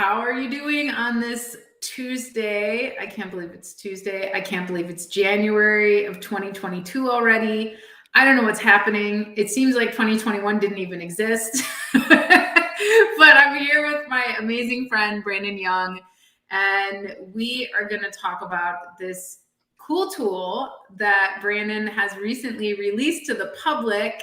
How are you doing on this Tuesday? I can't believe it's Tuesday. I can't believe it's January of 2022 already. I don't know what's happening. It seems like 2021 didn't even exist. But I'm here with my amazing friend, Brandon Young, and we are going to talk about this cool tool that Brandon has recently released to the public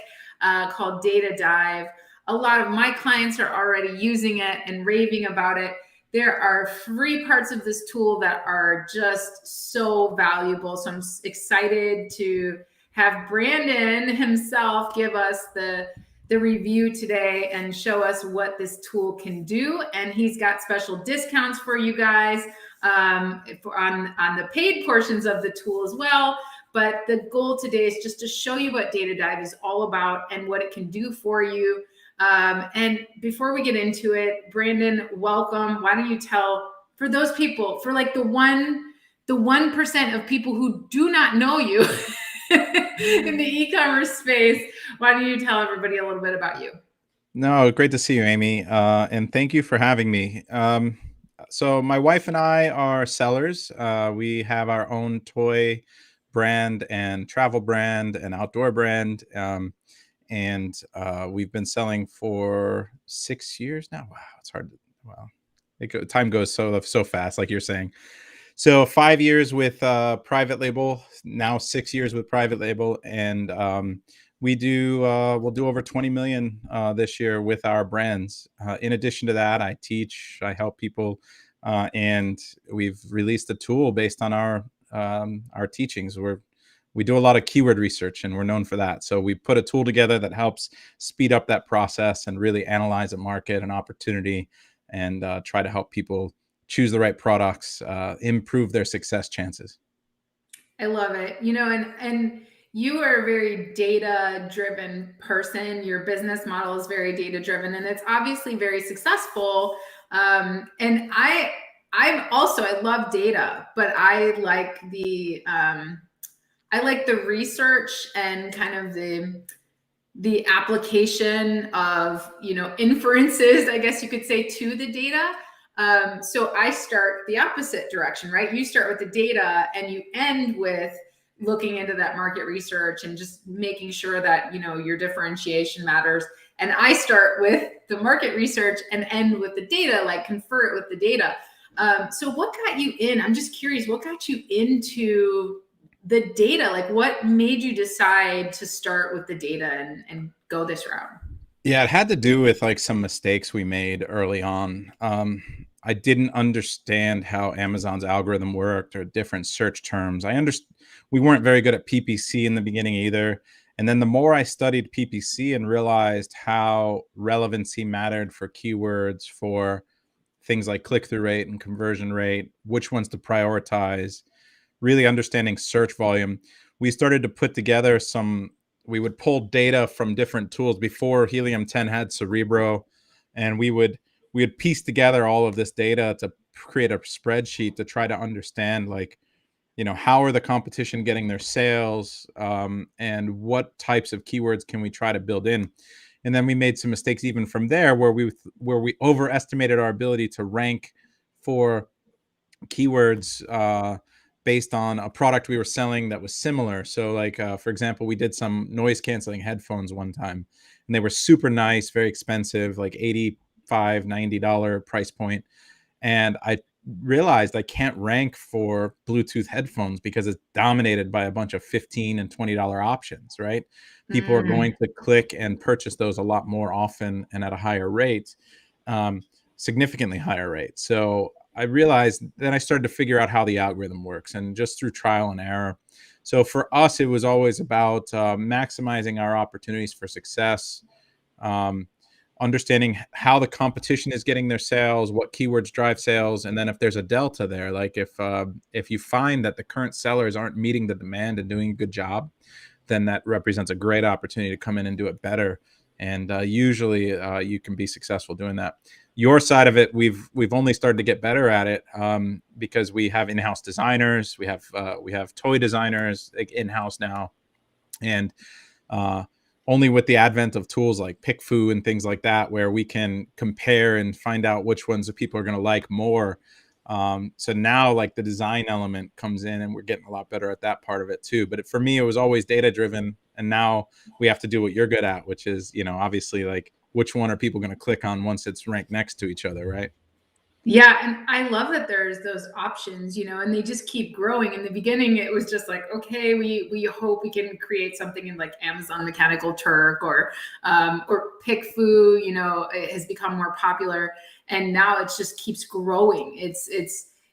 called Data Dive. A lot of my clients are already using it and raving about it. There are free parts of this tool that are just so valuable. So I'm excited to have Brandon himself give us the review today and show us what this tool can do. And he's got special discounts for you guys on the paid portions of the tool as well. But the goal today is just to show you what Data Dive is all about and what it can do for you. And before we get into it, Brandon, welcome. Why don't you tell, for those people, for like the 1% of people who do not know you in the e-commerce space, why don't you tell everybody a little bit about you? No, great to see you, Amy. And thank you for having me. So my wife and I are sellers. We have our own toy brand and travel brand and outdoor brand. And we've been selling for 6 years now. Wow, it's hard. Wow, time goes so fast, like you're saying. So 5 years with private label, now 6 years with private label, and we'll do over 20 million this year with our brands. In addition to that, I teach, I help people, and we've released a tool based on our teachings. We do a lot of keyword research, and we're known for that. So we put a tool together that helps speed up that process and really analyze a market, an opportunity, and try to help people choose the right products, improve their success chances. I love it. And you are a very data-driven person. Your business model is very data-driven, and it's obviously very successful. And I love data, but I like the research and kind of the application of, inferences, I guess you could say, to the data. So I start the opposite direction, right? You start with the data and you end with looking into that market research and just making sure that, your differentiation matters. And I start with the market research and end with the data, like confer it with the data. So what got you in? I'm just curious, what got you into the data? Like, what made you decide to start with the data and go this route? Yeah, it had to do with like some mistakes we made early on. I didn't understand how Amazon's algorithm worked or different search terms. We weren't very good at PPC in the beginning either. And then the more I studied PPC and realized how relevancy mattered for keywords, for things like click-through rate and conversion rate, which ones to prioritize, really understanding search volume, we started to put together we would pull data from different tools before Helium 10 had Cerebro, and we would piece together all of this data to create a spreadsheet to try to understand, like, how are the competition getting their sales, and what types of keywords can we try to build in. And then we made some mistakes even from there where we overestimated our ability to rank for keywords based on a product we were selling that was similar. So like, for example, we did some noise canceling headphones one time, and they were super nice, very expensive, like $85, $90 price point. And I realized I can't rank for Bluetooth headphones because it's dominated by a bunch of $15 and $20 options, right? People are going to click and purchase those a lot more often and at a higher rate, significantly higher rate. So I realized, then I started to figure out how the algorithm works, and just through trial and error. So for us, it was always about maximizing our opportunities for success, understanding how the competition is getting their sales, what keywords drive sales, and then if there's a delta there, like if you find that the current sellers aren't meeting the demand and doing a good job, then that represents a great opportunity to come in and do it better. And usually you can be successful doing that. Your side of it, we've only started to get better at it because we have in-house designers, we have toy designers, like, in-house now, and only with the advent of tools like PickFu and things like that, where we can compare and find out which ones the people are going to like more. So now like the design element comes in, and we're getting a lot better at that part of it too. But for me, it was always data driven. And now we have to do what you're good at, which is, obviously like which one are people going to click on once it's ranked next to each other, right? Yeah, and I love that there's those options, and they just keep growing. In the beginning, it was just like, okay, we hope we can create something in like Amazon Mechanical Turk or PickFu. It has become more popular, and now it just keeps growing.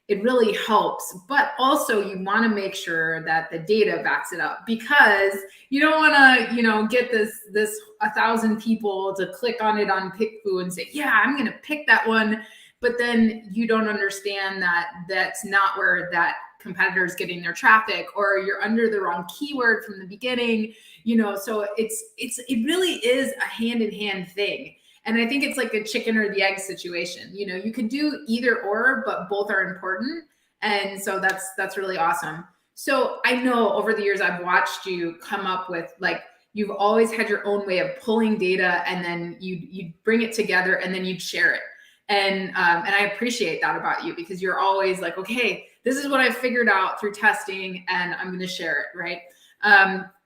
It really helps, but also you want to make sure that the data backs it up, because you don't want to get this 1,000 people to click on it on PickFu and say, yeah, I'm going to pick that one, but then you don't understand that that's not where that competitor is getting their traffic, or you're under the wrong keyword from the beginning. So it really is a hand-in-hand thing. And I think it's like a chicken or the egg situation. You could do either or, but both are important. And so that's really awesome. So I know over the years I've watched you come up with, like, you've always had your own way of pulling data, and then you'd bring it together, and then you'd share it. And I appreciate that about you, because you're always like, okay, this is what I figured out through testing, and I'm going to share it, right?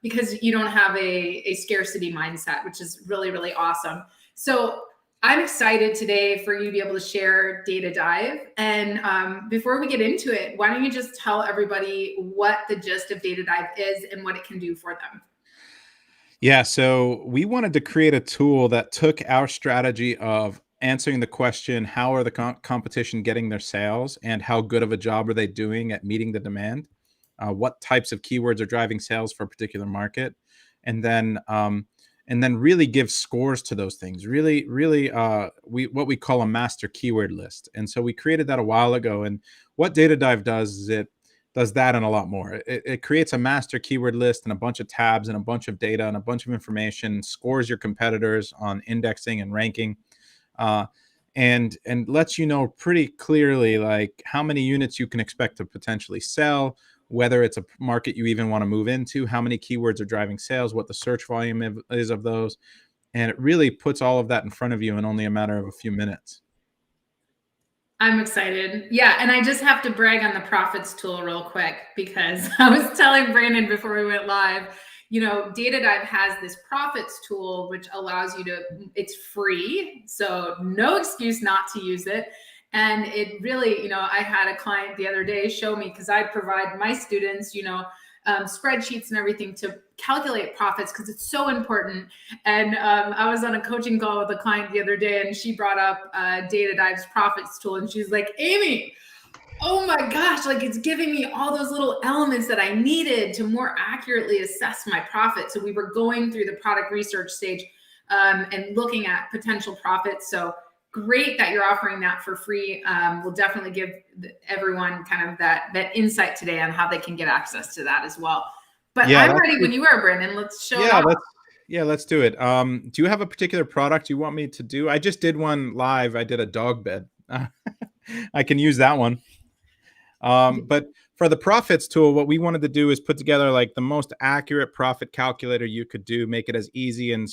Because you don't have a scarcity mindset, which is really, really awesome. So I'm excited today for you to be able to share Data Dive. And before we get into it, why don't you just tell everybody what the gist of Data Dive is and what it can do for them? Yeah, so we wanted to create a tool that took our strategy of answering the question, how are the competition getting their sales, and how good of a job are they doing at meeting the demand? What types of keywords are driving sales for a particular market? And then really give scores to those things. Really, really, what we call a master keyword list. And so we created that a while ago. And what Data Dive does is it does that and a lot more. It creates a master keyword list and a bunch of tabs and a bunch of data and a bunch of information, scores your competitors on indexing and ranking, uh, and lets you know pretty clearly like how many units you can expect to potentially sell, whether it's a market you even want to move into, how many keywords are driving sales, what the search volume is of those. And it really puts all of that in front of you in only a matter of a few minutes. I'm excited. Yeah. And I just have to brag on the profits tool real quick, because I was telling Brandon before we went live, Data Dive has this profits tool, which allows you to, it's free. So no excuse not to use it. And it really, I had a client the other day show me, because I provide my students, spreadsheets and everything to calculate profits, because it's so important. And I was on a coaching call with a client the other day, and she brought up Data Dive's profits tool, and she's like, Amy, oh my gosh, like, it's giving me all those little elements that I needed to more accurately assess my profit. So we were going through the product research stage and looking at potential profits. So great that you're offering that for free. We'll definitely give everyone kind of that insight today on how they can get access to that as well. But Yeah, I'm ready when you are, Brandon. Let's show it yeah, off. let's do it. Do you have a particular product you want me to do? I just did one live. I did a dog bed. I can use that one. But for the profits tool, what we wanted to do is put together like the most accurate profit calculator you could do, make it as easy and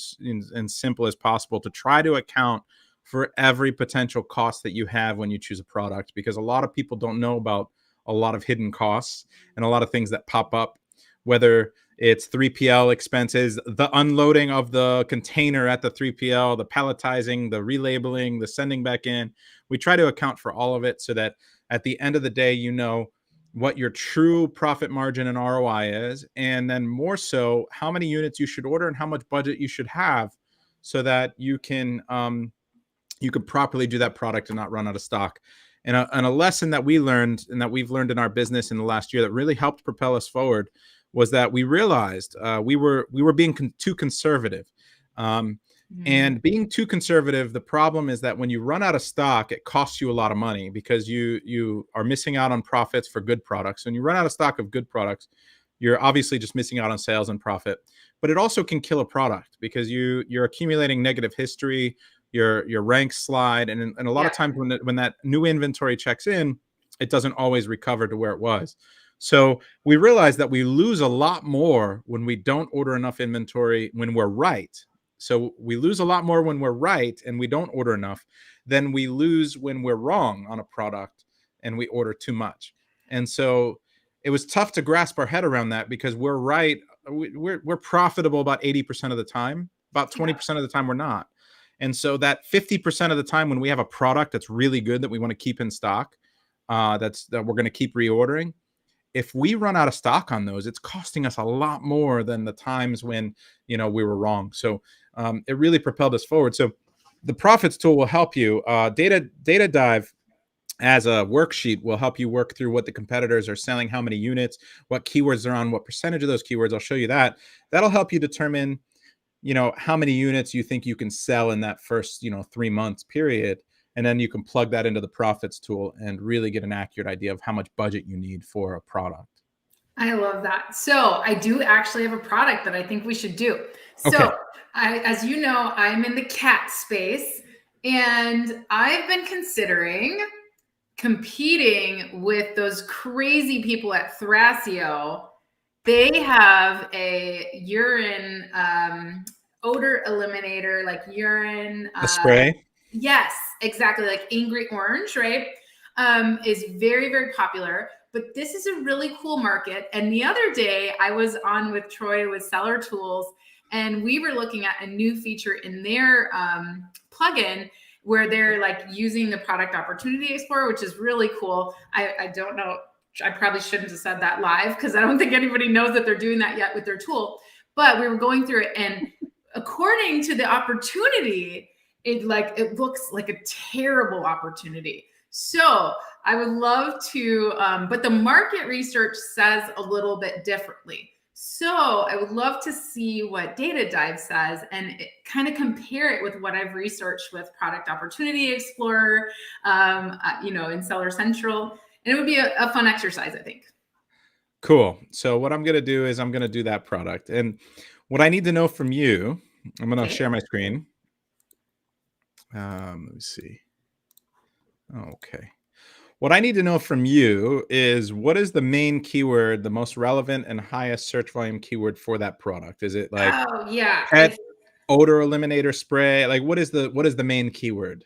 simple as possible to try to account for every potential cost that you have when you choose a product, because a lot of people don't know about a lot of hidden costs and a lot of things that pop up, whether it's 3PL expenses, the unloading of the container at the 3PL, the palletizing, the relabeling, the sending back in. We try to account for all of it so that at the end of the day, you know what your true profit margin and ROI is, and then more so, how many units you should order and how much budget you should have, so that you can properly do that product and not run out of stock. And a lesson that we learned and that we've learned in our business in the last year that really helped propel us forward was that we realized we were being too conservative. And being too conservative, the problem is that when you run out of stock, it costs you a lot of money, because you are missing out on profits for good products. When you run out of stock of good products, you're obviously just missing out on sales and profit. But it also can kill a product, because you're accumulating negative history, your ranks slide, and a lot of times when that new inventory checks in, it doesn't always recover to where it was. So we realize that we lose a lot more when we don't order enough inventory when we're right. So we lose a lot more when we're right and we don't order enough than we lose when we're wrong on a product and we order too much. And so it was tough to grasp our head around that because we're right. We're profitable about 80% of the time, about Yeah. 20% of the time we're not. And so that 50% of the time when we have a product that's really good that we want to keep in stock, that we're going to keep reordering, if we run out of stock on those, it's costing us a lot more than the times when we were wrong. So it really propelled us forward. So the profits tool will help you. Data dive as a worksheet will help you work through what the competitors are selling, how many units, what keywords they're on, what percentage of those keywords. I'll show you that. That'll help you determine how many units you think you can sell in that first 3 months period, and then you can plug that into the profits tool and really get an accurate idea of how much budget you need for a product. I love that. So I do actually have a product that I think we should do. So Okay. as you know, I'm in the cat space, and I've been considering competing with those crazy people at Thrasio. They have a urine odor eliminator, like urine. The spray. Yes, exactly. Like Angry Orange, right? Is very, very popular. But this is a really cool market. And the other day I was on with Troy with Seller Tools, and we were looking at a new feature in their plugin where they're like using the product opportunity explorer, which is really cool. I don't know. I probably shouldn't have said that live because I don't think anybody knows that they're doing that yet with their tool. But we were going through it, and according to the opportunity, it looks like a terrible opportunity. So I would love to, but the market research says a little bit differently. So I would love to see what Data Dive says and kind of compare it with what I've researched with Product Opportunity Explorer, in Seller Central. And it would be a fun exercise, I think. Cool. So what I'm going to do is I'm going to do that product. And what I need to know from you, I'm going to Okay. share my screen. Let me see. Okay. What I need to know from you is what is the main keyword, the most relevant and highest search volume keyword for that product? Is it like Oh yeah. pet odor eliminator spray? Like what is the main keyword?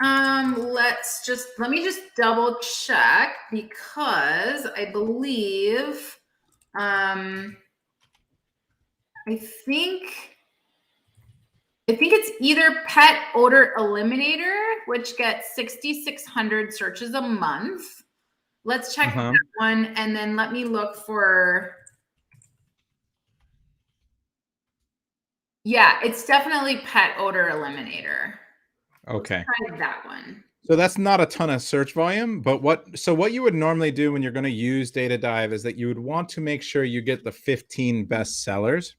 Let me just double check because I believe I think it's either pet odor eliminator, which gets 6,600 searches a month. Let's check Uh-huh. that one, and then let me look for. Yeah, it's definitely pet odor eliminator. Let's Okay. try that one. So that's not a ton of search volume, but what you would normally do when you're going to use Data Dive is that you would want to make sure you get the 15 best sellers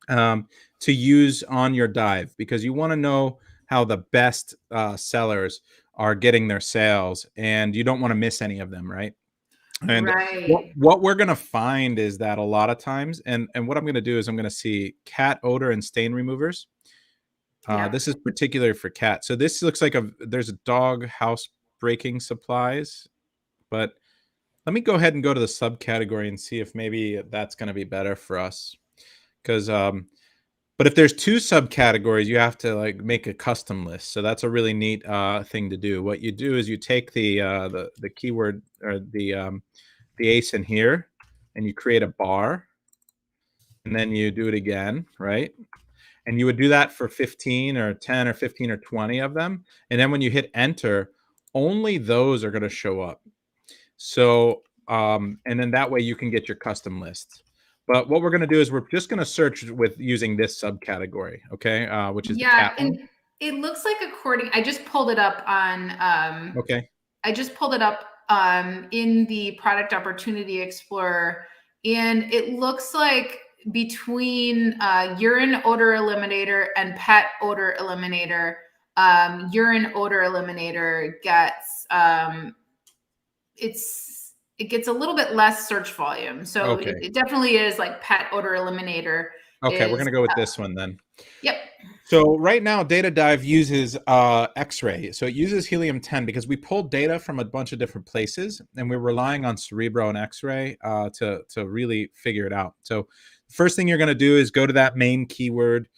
to use on your dive, because you want to know how the best sellers are getting their sales, and you don't want to miss any of them, right? And Right. what we're going to find is that a lot of times, and what I'm going to do is I'm going to see cat odor and stain removers. Yeah. This is particular for cat. So this looks like there's a dog house breaking supplies, but let me go ahead and go to the subcategory and see if maybe that's going to be better for us. Because but if there's two subcategories, you have to like make a custom list. So that's a really neat thing to do. What you do is you take the keyword or the ASIN here, and you create a bar, and then you do it again, right? And you would do that for 15 or 10 or 15 or 20 of them. And then when you hit enter, only those are going to show up. So, and then that way you can get your custom list. But what we're going to do is we're just going to search with using this subcategory, okay, which is the Yeah, cat one. and it looks like I just pulled it up on Okay. in the Product Opportunity Explorer, and it looks like between urine odor eliminator and pet odor eliminator, urine odor eliminator gets it gets a little bit less search volume. So Okay. it definitely is like pet odor eliminator Okay, we're is, gonna go with this one then. yep. So right now, Data Dive uses X-ray. So it uses helium-10 because we pulled data from a bunch of different places, and we're relying on Cerebro and X-ray to really figure it out. So the first thing you're going to do is go to that main keyword,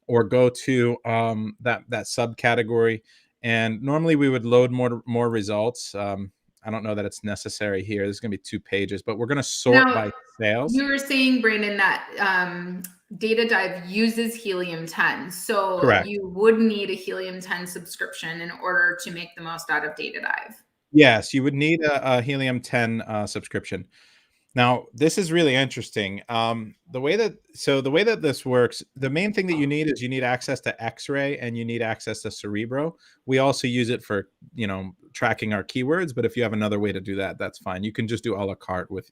or go to that subcategory. And normally we would load more results. I don't know that it's necessary here. There's going to be 2 pages, but we're going to sort Now, by sales. you were saying, Brandon, that Data Dive uses helium-10. So Correct. you would need a helium-10 subscription in order to make the most out of Data Dive. Yes, you would need a helium-10 subscription. Now, this is really interesting. The way that this works, the main thing that you need is you need access to X-ray and you need access to Cerebro. We also use it for, tracking our keywords, but if you have another way to do that, that's fine. You can just do a la carte with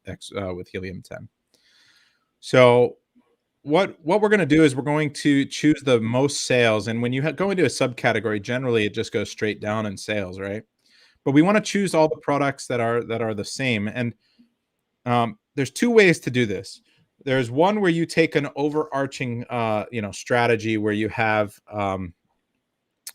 with helium-10. So what we're going to do is we're going to choose the most sales, and when you go into a subcategory, generally it just goes straight down in sales, right? But we want to choose all the products that are the same, and there's 2 ways to do this. There's one where you take an overarching, strategy where you have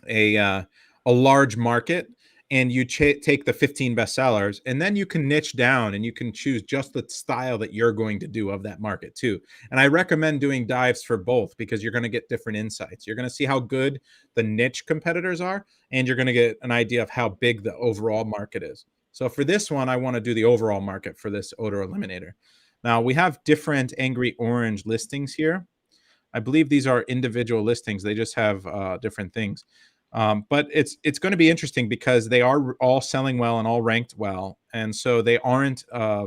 a uh, a large market, and you take the 15 best sellers, and then you can niche down and you can choose just the style that you're going to do of that market too. And I recommend doing dives for both because you're going to get different insights. You're going to see how good the niche competitors are, and you're going to get an idea of how big the overall market is. So for this one, I want to do the overall market for this odor eliminator. Now we have different angry orange listings here. I believe these are individual listings. They just have different things. But it's going to be interesting because they are all selling well and all ranked well, and so they aren't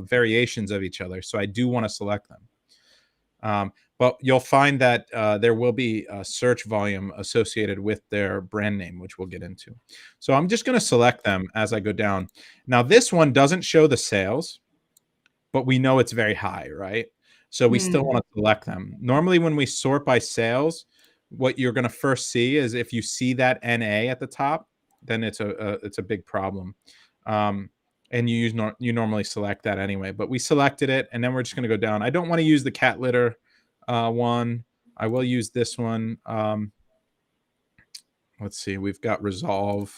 variations of each other. So I do want to select them. But you'll find that there will be a search volume associated with their brand name, which we'll get into. So I'm just going to select them as I go down. Now, this one doesn't show the sales, but we know it's very high, right? So we still Hmm. want to select them. Normally, when we sort by sales, what you're going to first see is if you see that NA at the top, then it's a big problem. Um, and you normally select that anyway, but we selected it, and then we're just going to go down. I don't want to use the cat litter one. I will use this one. Let's see. We've got Resolve.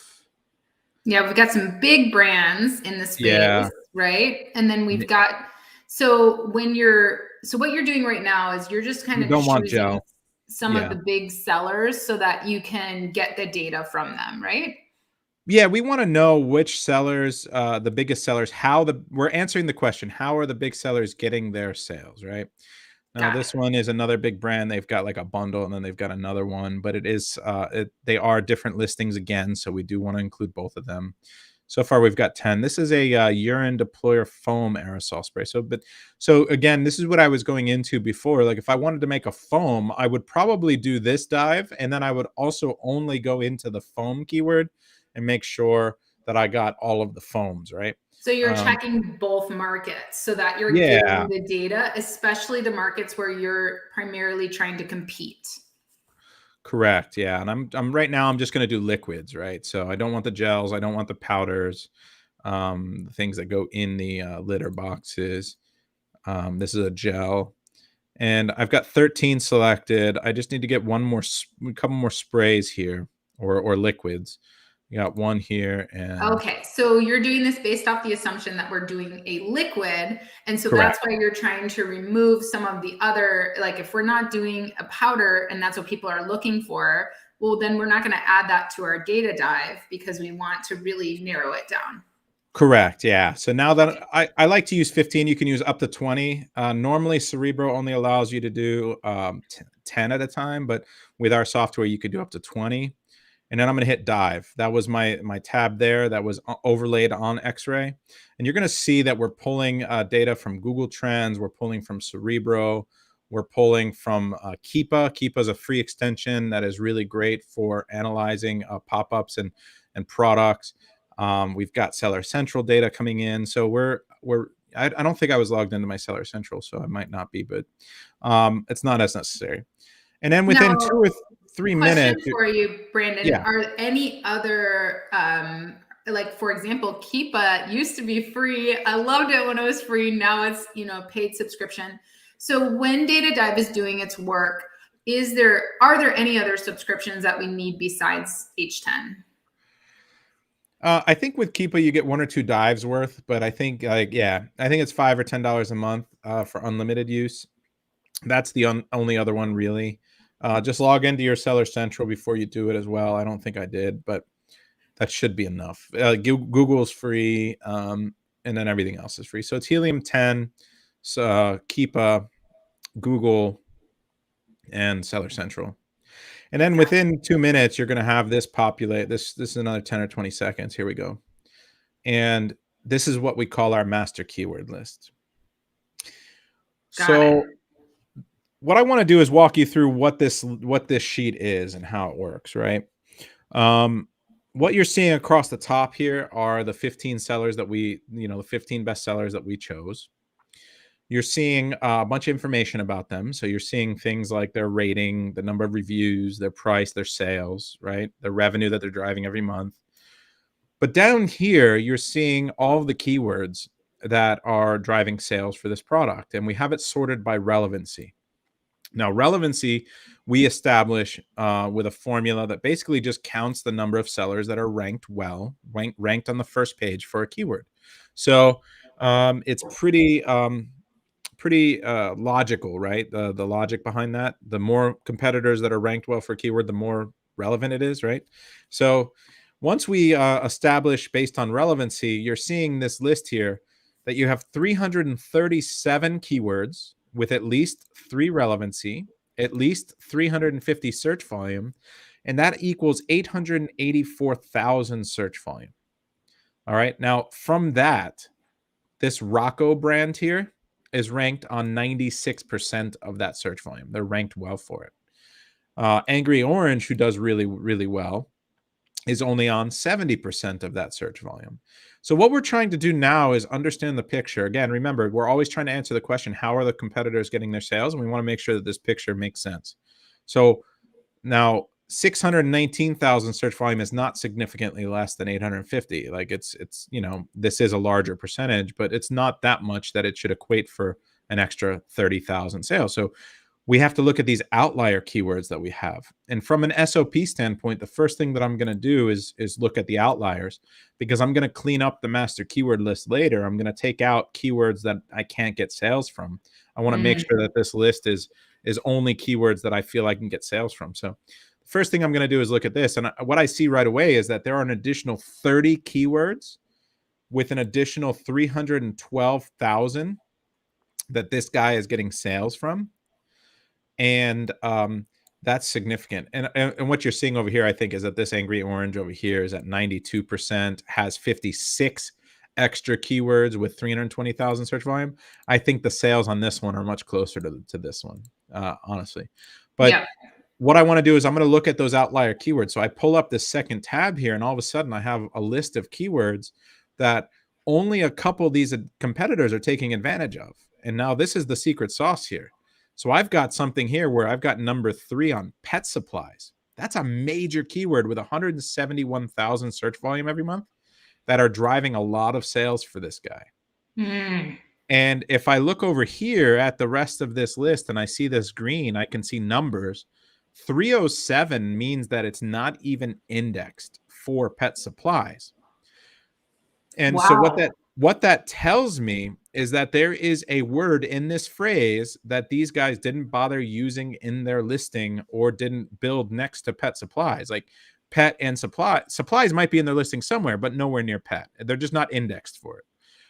Yeah, we've got some big brands in the Yeah. space, right? And then we've got, so what you're doing right now is you're just kind We of don't want choosing gel. some of Yeah. the big sellers so that you can get the data from them, right? Yeah, we wanna know which sellers, the biggest sellers, we're answering the question, how are the big sellers getting their sales, right? Now, Got it. this one is another big brand. They've got like a bundle and then they've got another one, but they are different listings again, so we do want to include both of them. So far, we've got 10. This is a urine deployer foam aerosol spray. So again, this is what I was going into before. Like if I wanted to make a foam, I would probably do this dive, and then I would also only go into the foam keyword and make sure that I got all of the foams, right? So you're Um, checking both markets so that you're getting yeah, the data, especially the markets where you're primarily trying to compete. correct. Yeah, and I'm right now I'm just going to do liquids, right? So I don't want the gels, I don't want the powders, the things that go in the litter boxes. This is a gel, and I've got 13 selected. I just need to get a couple more sprays here, or liquids. You got one here, and Okay, so you're doing this based off the assumption that we're doing a liquid. And so that's correct. why you're trying to remove some of the other, like if we're not doing a powder and that's what people are looking for, well, then we're not going to add that to our data dive because we want to really narrow it down. Correct. Yeah. So now Okay. that I like to use 15, you can use up to 20. Normally, Cerebro only allows you to do 10 at a time, but with our software, you could do up to 20. And then I'm going to hit dive. That was my tab there that was overlaid on X-ray. And you're going to see that we're pulling data from Google Trends. We're pulling from Cerebro. We're pulling from Keepa. Keepa is a free extension that is really great for analyzing pop-ups and products. We've got Seller Central data coming in. So I don't think I was logged into my Seller Central, so I might not be, but it's not as necessary. And then within Now, 2 or 3 minutes, question for you, Brandon. yeah. Are any other, like for example, Keepa used to be free. I loved it when it was free. Now it's, paid subscription. So when Data Dive is doing its work, Are there any other subscriptions that we need besides H10? I think with Keepa you get 1 or 2 dives worth, but I think yeah, I think it's $5 or $10 a month for unlimited use. That's the only other one really. Just log into your Seller Central before you do it as well. I don't think I did, but that should be enough. Google's free, and then everything else is free. So it's Helium 10, Keepa, Google, and Seller Central. And then within 2 minutes, you're going to have this populate. This is another 10 or 20 seconds. Here we go. And this is what we call our master keyword list. So what I want to do is walk you through what this sheet is and how it works, right? What you're seeing across the top here are the 15 sellers that the 15 best sellers that we chose. You're seeing a bunch of information about them. So you're seeing things like their rating, the number of reviews, their price, their sales, right? The revenue that they're driving every month. But down here, you're seeing all of the keywords that are driving sales for this product. And we have it sorted by relevancy. Now, relevancy, we establish with a formula that basically just counts the number of sellers that are ranked well, ranked on the first page for a keyword. So it's pretty logical, right? The logic behind that. The more competitors that are ranked well for a keyword, the more relevant it is, right? So once we establish based on relevancy, you're seeing this list here that you have 337 keywords with at least 3 relevancy, at least 350 search volume, and that equals 884,000 search volume. All right. Now, from that, this Rocco brand here is ranked on 96% of that search volume. They're ranked well for it. Angry Orange, who does really, really well, is only on 70% of that search volume. So what we're trying to do now is understand the picture. Again, remember, we're always trying to answer the question, how are the competitors getting their sales? And we want to make sure that this picture makes sense. So now 619,000 search volume is not significantly less than 850. Like it's this is a larger percentage, but it's not that much that it should equate for an extra 30,000 sales. So we have to look at these outlier keywords that we have. And from an SOP standpoint, the first thing that I'm going to do is look at the outliers, because I'm going to clean up the master keyword list later. I'm going to take out keywords that I can't get sales from. I want to make sure that this list is only keywords that I feel I can get sales from. So the first thing I'm going to do is look at this. And what I see right away is that there are an additional 30 keywords with an additional 312,000 that this guy is getting sales from. And that's significant. And what you're seeing over here, I think, is that this Angry Orange over here is at 92%, has 56 extra keywords with 320,000 search volume. I think the sales on this one are much closer to this one, honestly. But what I want to do is I'm going to look at those outlier keywords. So I pull up this second tab here, and all of a sudden I have a list of keywords that only a couple of these competitors are taking advantage of. And now this is the secret sauce here. So I've got something here where I've got number 3 on pet supplies. That's a major keyword with 171,000 search volume every month that are driving a lot of sales for this guy. And if I look over here at the rest of this list and I see this green, I can see numbers. 307 means that it's not even indexed for pet supplies. And so what that tells me is that there is a word in this phrase that these guys didn't bother using in their listing or didn't build next to pet supplies. Like pet and supplies might be in their listing somewhere, but nowhere near pet. They're just not indexed for it.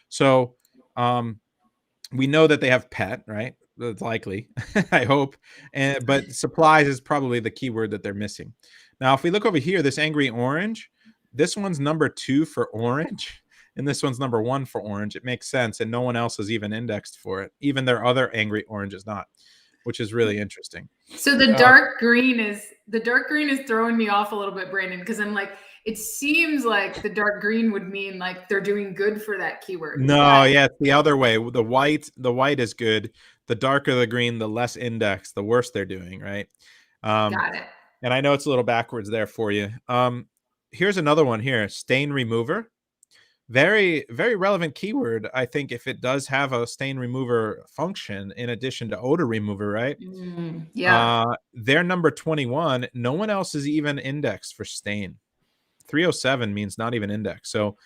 So we know that they have pet, right? That's likely, I hope. But supplies is probably the keyword that they're missing. Now, if we look over here, this Angry Orange, this one's number 2 for orange. And this one's number 1 for orange. It makes sense. And no one else is even indexed for it. Even their other Angry Orange is not, which is really interesting. So the dark green is throwing me off a little bit, Brandon, because I'm like, it seems like the dark green would mean like they're doing good for that keyword. No, yeah, it's the other way. The white is good. The darker the green, the less indexed, the worse they're doing, right? Got it. And I know it's a little backwards there for you. Here's another one here, stain remover. very, very relevant keyword. I think if it does have a stain remover function in addition to odor remover, right? Yep. They're number 21. No one else is even indexed for stain. 307 means not even indexed. So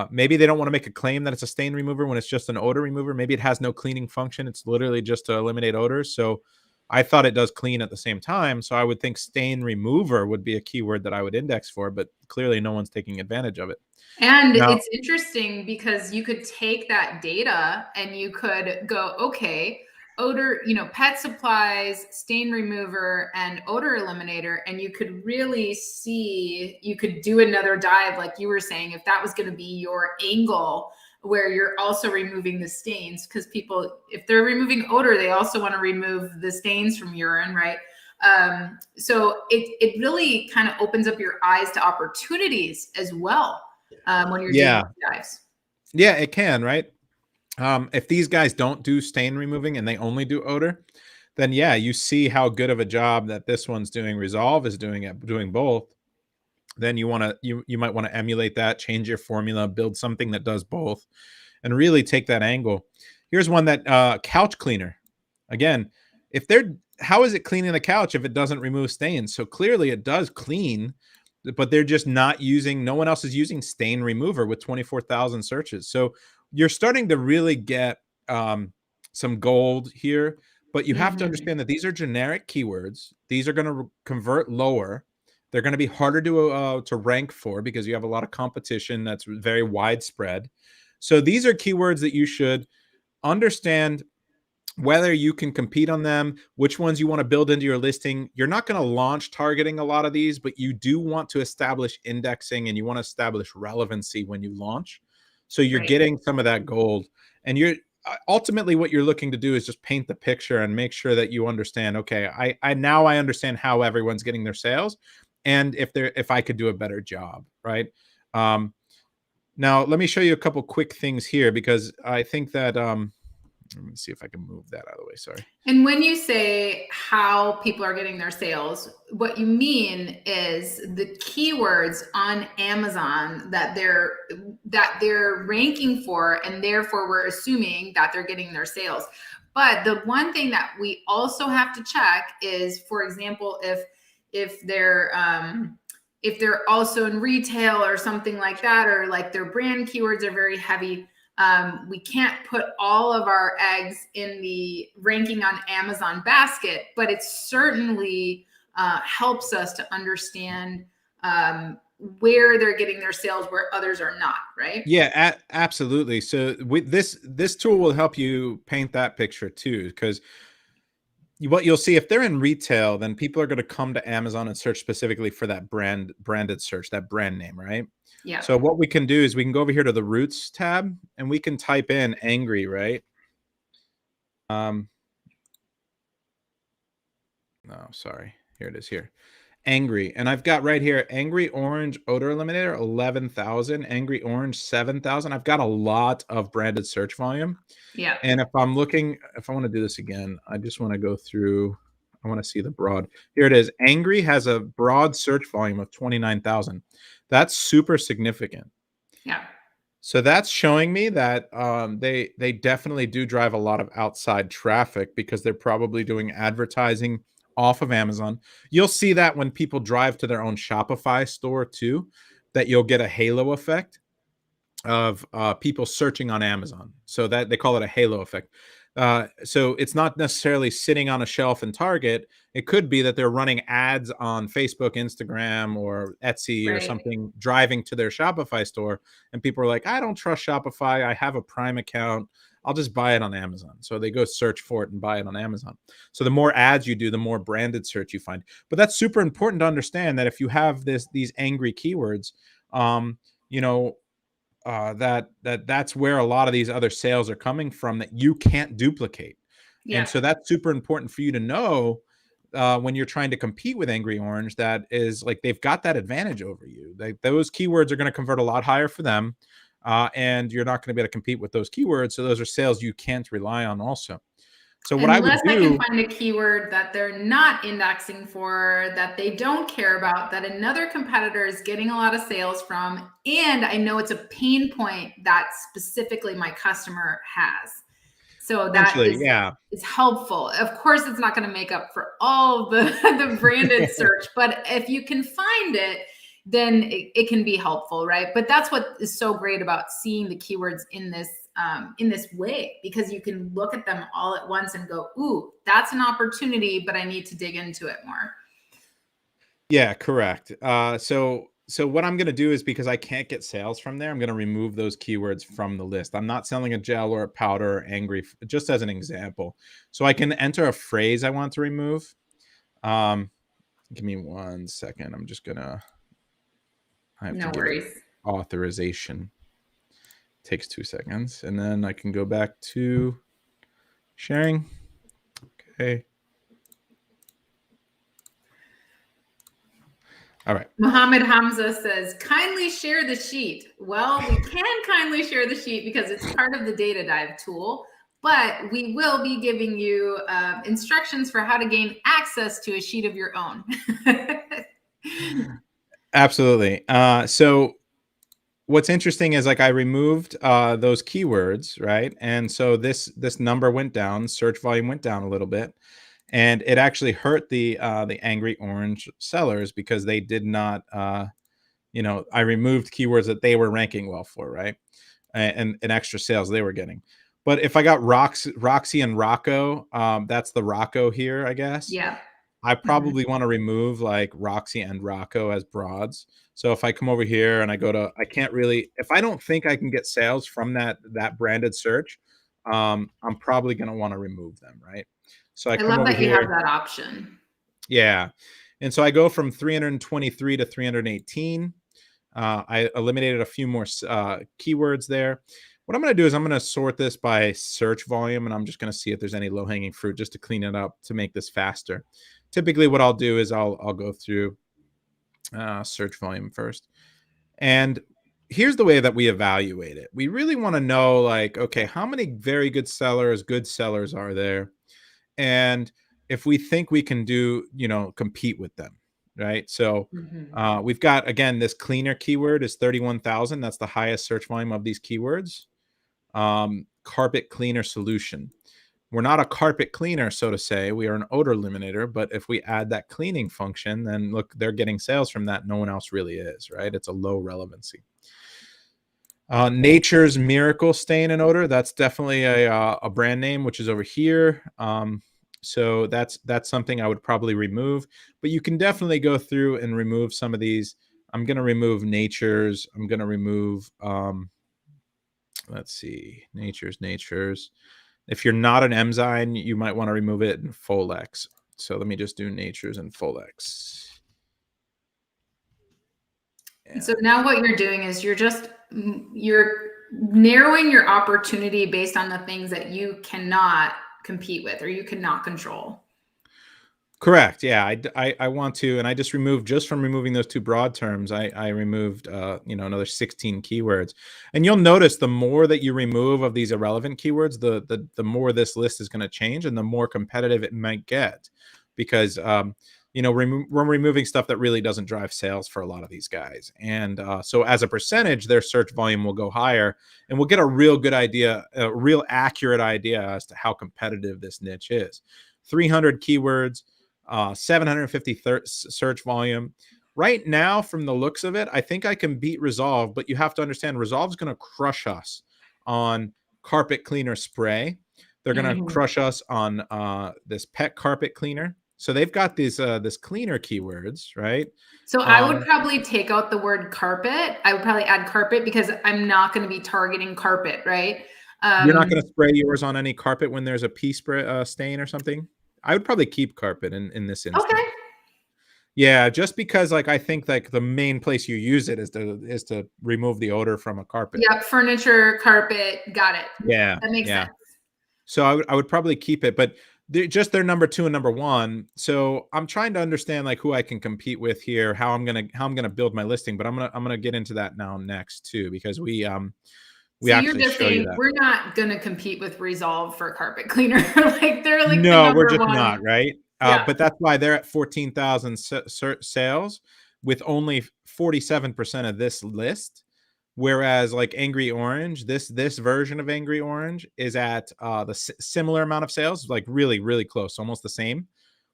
maybe they don't want to make a claim that it's a stain remover when it's just an odor remover. Maybe it has no cleaning function. It's literally just to eliminate odors. So I thought it does clean at the same time. So I would think stain remover would be a keyword that I would index for, but clearly no one's taking advantage of it. And Now, it's interesting because you could take that data and you could go, okay, odor, pet supplies, stain remover, and odor eliminator. And you could really see, you could do another dive, like you were saying, if that was going to be your angle where you're also removing the stains, because people, if they're removing odor, they also want to remove the stains from urine, right? So it really kind of opens up your eyes to opportunities as well when you're doing yeah, deep dives. yeah, it can, right? If these guys don't do stain removing and they only do odor, then yeah, you see how good of a job that this one's doing. Resolve is doing it, doing both. Then you might want to emulate that, change your formula, build something that does both, and really take that angle. Here's one that couch cleaner. Again, if they're how is it cleaning the couch if it doesn't remove stains? So clearly it does clean, but they're just not using, no one else is using stain remover with 24,000 searches. So you're starting to really get some gold here, but you have to Mm-hmm. understand that these are generic keywords. These are going to convert lower. They're going to be harder to rank for because you have a lot of competition that's very widespread. So these are keywords that you should understand whether you can compete on them, which ones you want to build into your listing. You're not going to launch targeting a lot of these, but you do want to establish indexing and you want to establish relevancy when you launch. So you're Right. getting some of that gold. And you're ultimately what you're looking to do is just paint the picture and make sure that you understand, okay, I now I understand how everyone's getting their sales and if I could do a better job, right? Now let me show you a couple quick things here because I think that let me see if I can move that out of the way. Sorry. And when you say how people are getting their sales, what you mean is the keywords on Amazon that they're ranking for, and therefore we're assuming that they're getting their sales. But the one thing that we also have to check is, for example, if they're also in retail or something like that, or like their brand keywords are very heavy. We can't put all of our eggs in the ranking on Amazon basket, but it certainly helps us to understand where they're getting their sales, where others are not, right? Yeah, absolutely. So with this tool will help you paint that picture too, because what you'll see if they're in retail, then people are going to come to Amazon and search specifically for that branded search, that brand name, right? Yeah. So what we can do is we can go over here to the roots tab and we can type in angry, right? No, sorry. Here it is here. Angry. And I've got right here angry orange odor eliminator 11,000, angry orange 7,000. I've got a lot of branded search volume. Yeah. And if I want to do this again, I just want to go through, I want to see the broad. Here it is. Angry has a broad search volume of 29,000. That's super significant. Yeah. So that's showing me that they definitely do drive a lot of outside traffic because they're probably doing advertising off of Amazon. You'll see that when people drive to their own Shopify store too, that you'll get a halo effect of people searching on Amazon. So that they call it a halo effect. So it's not necessarily sitting on a shelf in Target. It could be that they're running ads on Facebook, Instagram, or Etsy or Right. something, driving to their Shopify store. And people are like, I don't trust Shopify. I have a Prime account. I'll just buy it on Amazon. So they go search for it and buy it on Amazon. So the more ads you do, the more branded search you find. But that's super important to understand that if you have these angry keywords, you know, that's where a lot of these other sales are coming from that you can't duplicate. And Yeah. so that's super important for you to know when you're trying to compete with Angry Orange. That is like they've got that advantage over you. Those keywords are going to convert a lot higher for them, and you're not going to be able to compete with those keywords. So those are sales you can't rely on also. So what I would Unless I can do, find a keyword that they're not indexing for, that they don't care about, that another competitor is getting a lot of sales from, and I know it's a pain point that specifically my customer has. So that essentially, yeah. is helpful. Of course, it's not going to make up for all the the branded search, but if you can find it, then it can be helpful, right? But that's what is so great about seeing the keywords in this way, because you can look at them all at once and go, "Ooh, that's an opportunity, but I need to dig into it more." Yeah, correct. So what I'm gonna do is, because I can't get sales from there, I'm gonna remove those keywords from the list. I'm not selling a gel or a powder or angry, just as an example. So I can enter a phrase I want to remove. Um, Give me 1 second. I have to No give it worries. authorization. Takes 2 seconds, and then I can go back to sharing. Okay. All right. Muhammad Hamza says, kindly share the sheet. Well, we can kindly share the sheet because it's part of the data dive tool, but we will be giving you instructions for how to gain access to a sheet of your own. Absolutely. So what's interesting is, like, I removed those keywords, right? And so this number went down, search volume went down a little bit, and it actually hurt the angry orange sellers, because they did not I removed keywords that they were ranking well for, right? And extra sales they were getting. But if I got Roxy and Rocco, that's the Rocco here, I guess. Yeah. I Mhm. probably want to remove like Roxy and Rocco as broads. So if I come over here and I go to, I can't really, if I don't think I can get sales from that branded search, I'm probably going to want to remove them, right? So I I come love over that you have here, that option. yeah, and so I go from 323 to 318. I eliminated a few more keywords there. What I'm going to do is I'm going to sort this by search volume, and I'm just going to see if there's any low-hanging fruit, just to clean it up to make this faster. Typically, what I'll do is I'll go through search volume first, and here's the way that we evaluate it. We really want to know, like, okay, how many very good sellers are there, and if we think we can compete with them, right? So Mhm. we've got, again, this cleaner keyword is 31,000. That's the highest search volume of these keywords. Carpet cleaner solution. We're not a carpet cleaner, so to say. We are an odor eliminator, but if we add that cleaning function, then look, they're getting sales from that. No one else really is, right? It's a low relevancy. Nature's Miracle Stain and Odor. That's definitely a brand name, which is over here. So that's something I would probably remove. But you can definitely go through and remove some of these. I'm going to remove Nature's. I'm going to remove, let's see, Nature's. If you're not an enzyme, you might want to remove it in Folex. So let me just do Nature's and Folex. So And now what you're doing is you're narrowing your opportunity based on the things that you cannot compete with or you cannot control. correct. Yeah, I want to, and I just removed, just from removing those two broad terms, I removed another 16 keywords. And you'll notice the more that you remove of these irrelevant keywords, the more this list is going to change, and the more competitive it might get, because we're removing stuff that really doesn't drive sales for a lot of these guys, and so as a percentage, their search volume will go higher, and we'll get a real good idea, a real accurate idea as to how competitive this niche is. 300 keywords. 750 search volume. Right now, from the looks of it, I think I can beat Resolve, but you have to understand Resolve's going to crush us on carpet cleaner spray. They're going to Mhm. crush us on this pet carpet cleaner. So they've got these this cleaner keywords, right? So I would Um, probably take out the word carpet. I would probably add carpet because I'm not going to be targeting carpet, right? you're not going Um, to spray yours on any carpet when there's a pee spray stain or something. I would probably keep carpet in this okay. instance. Yeah, just because, like, I think like the main place you use it is to remove the odor from a carpet. Yep. Furniture, carpet. Got it. Yeah, That makes yeah. sense. So I would probably keep it, but just their number two and number one. So I'm trying to understand, like, who I can compete with here, how I'm gonna build my listing. But I'm gonna get into that now next too, because So We you're actually just show you saying that. we're not going to compete with Resolve for carpet cleaner. Like they're like the No, we're number just one. not, right? Yeah. But that's why they're at 14,000 sales with only 47% of this list. Whereas like Angry Orange, this version of Angry Orange is at the similar amount of sales, like really, really close, almost the same,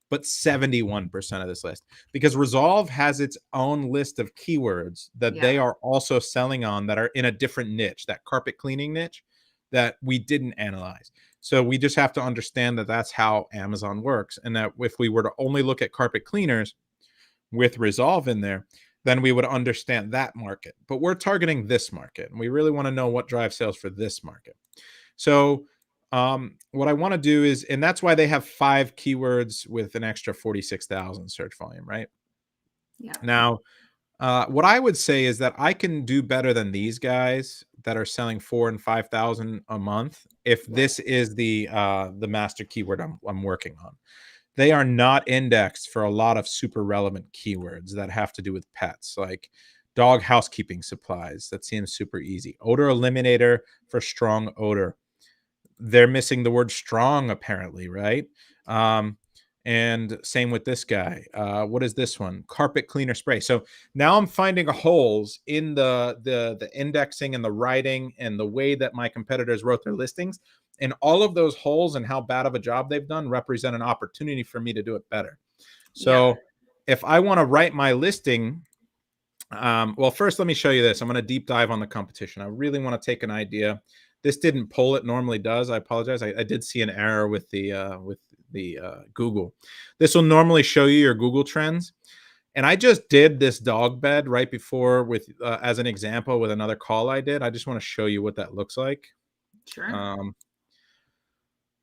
but 71% of this list. Because Resolve has its own list of keywords that Yeah. they are also selling on that are in a different niche, that carpet cleaning niche that we didn't analyze. So we just have to understand that that's how Amazon works. And that if we were to only look at carpet cleaners with Resolve in there, then we would understand that market. But we're targeting this market, and we really want to know what drives sales for this market. So what I want to do is, and that's why they have 5 keywords with an extra 46,000 search volume, right? Yeah. Now, what I would say is that I can do better than these guys that are selling 4 and 5,000 a month if Right. this is the master keyword I'm working on. They are not indexed for a lot of super relevant keywords that have to do with pets, like dog housekeeping supplies. That seems super easy. Odor eliminator for strong odor. They're missing the word strong, apparently, right? Um, and same with this guy. What is this one? Carpet cleaner spray. So now I'm finding holes in the indexing and the writing and the way that my competitors wrote their listings. And all of those holes and how bad of a job they've done represent an opportunity for me to do it better. Yeah. So if I want to write my listing, well, first let me show you this. I'm going to deep dive on the competition. I really want to take an idea. This didn't pull; it normally does. I apologize. I did see an error with the Google. This will normally show you your Google trends, and I just did this dog bed right before with as an example with another call I did. I just want to show you what that looks like. Sure. Um,